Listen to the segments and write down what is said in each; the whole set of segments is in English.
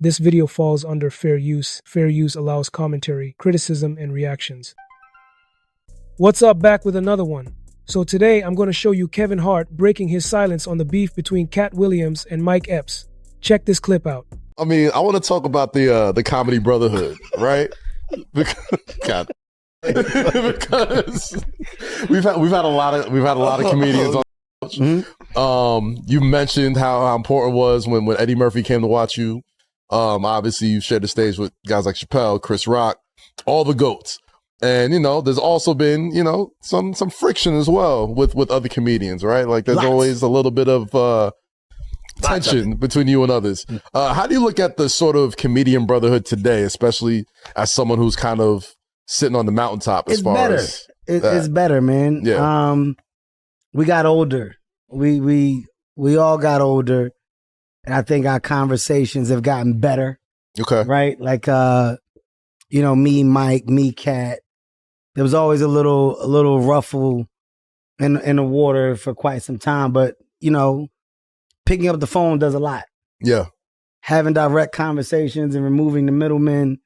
This video falls under fair use. Fair use allows commentary, criticism, and reactions. What's up, back with another one. So today I'm going to show you Kevin Hart breaking his silence on the beef between Katt Williams and Mike Epps. Check this clip out. I mean, I want to talk about the comedy brotherhood, right? because we've had a lot of comedians on. You mentioned how important it was when Eddie Murphy came to watch you. Obviously you shared the stage with guys like Chappelle, Chris Rock, all the GOATs. And, there's also been, some friction as well with other comedians, right? Like there's always a little bit of tension between you and others. How do you look at the sort of comedian brotherhood today, especially as someone who's kind of sitting on the mountaintop as far as it's better, man. Yeah. We got older. We all got older, and I think our conversations have gotten better. Okay. Right? Like me, Mike, me, Katt. There was always a little ruffle in the water for quite some time, but picking up the phone does a lot. Yeah. Having direct conversations and removing the middlemen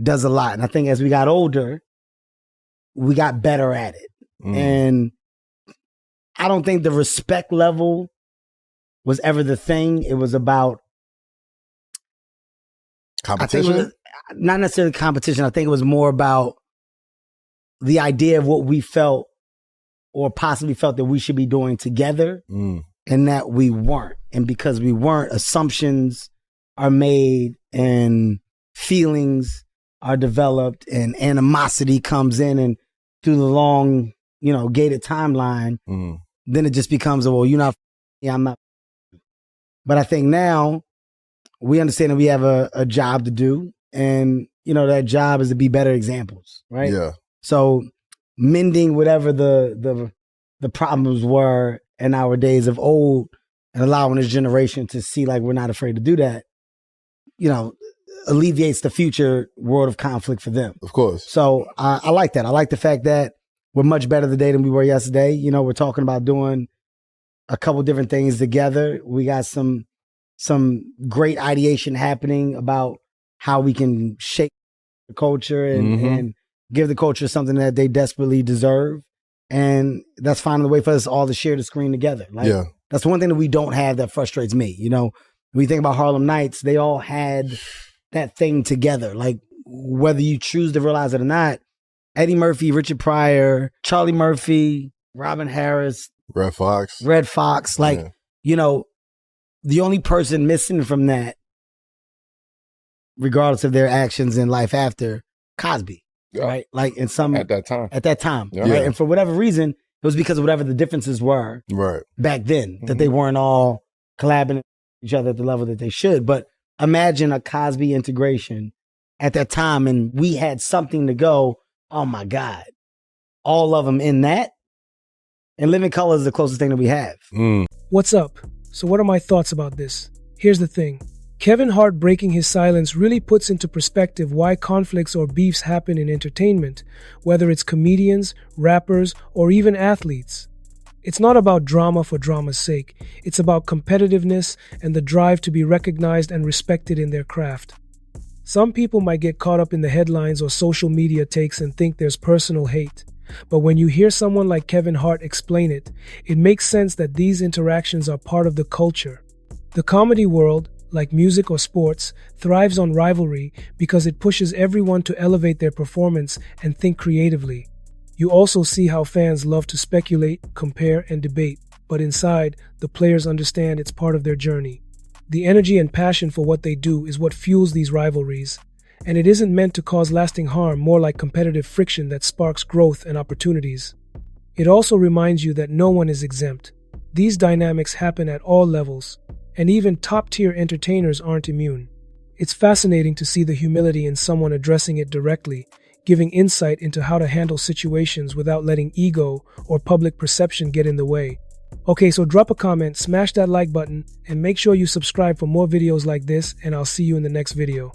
does a lot. And I think as we got older, we got better at it. And I don't think the respect level was ever the thing. It was about competition. Not necessarily competition. I think it was more about the idea of what we felt or possibly felt that we should be doing together and that we weren't. And because we weren't, assumptions are made and feelings are developed and animosity comes in, and through the long, gated timeline, then it just becomes, well, you're not, I'm not. But I think now we understand that we have a job to do, and that job is to be better examples, right? Yeah. So mending whatever the problems were in our days of old and allowing this generation to see like we're not afraid to do that, alleviates the future world of conflict for them. Of course. So I like that. I like the fact that we're much better today than we were yesterday. We're talking about doing a couple different things together. We got some great ideation happening about how we can shape the culture and give the culture something that they desperately deserve. And that's finding a way for us all to share the screen together. That's one thing that we don't have that frustrates me. When you think about Harlem Nights, they all had that thing together. Like, whether you choose to realize it or not, Eddie Murphy, Richard Pryor, Charlie Murphy, Robin Harris, Red Fox, the only person missing from that, regardless of their actions in life after, Cosby, right? Like at that time, yeah. Right? And for whatever reason, it was because of whatever the differences were back then, that they weren't all collabing with each other at the level that they should. But imagine a Cosby integration at that time, and we had something to go, oh my God, all of them in that. And Living Color is the closest thing that we have. What's up? So what are my thoughts about this? Here's the thing. Kevin Hart breaking his silence really puts into perspective why conflicts or beefs happen in entertainment, whether it's comedians, rappers, or even athletes. It's not about drama for drama's sake. It's about competitiveness and the drive to be recognized and respected in their craft. Some people might get caught up in the headlines or social media takes and think there's personal hate. But when you hear someone like Kevin Hart explain it, it makes sense that these interactions are part of the culture. The comedy world, like music or sports, thrives on rivalry because it pushes everyone to elevate their performance and think creatively. You also see how fans love to speculate, compare, and debate, but inside, the players understand it's part of their journey. The energy and passion for what they do is what fuels these rivalries, and it isn't meant to cause lasting harm, more like competitive friction that sparks growth and opportunities. It also reminds you that no one is exempt. These dynamics happen at all levels, and even top-tier entertainers aren't immune. It's fascinating to see the humility in someone addressing it directly, giving insight into how to handle situations without letting ego or public perception get in the way. Okay, so drop a comment, smash that like button, and make sure you subscribe for more videos like this, and I'll see you in the next video.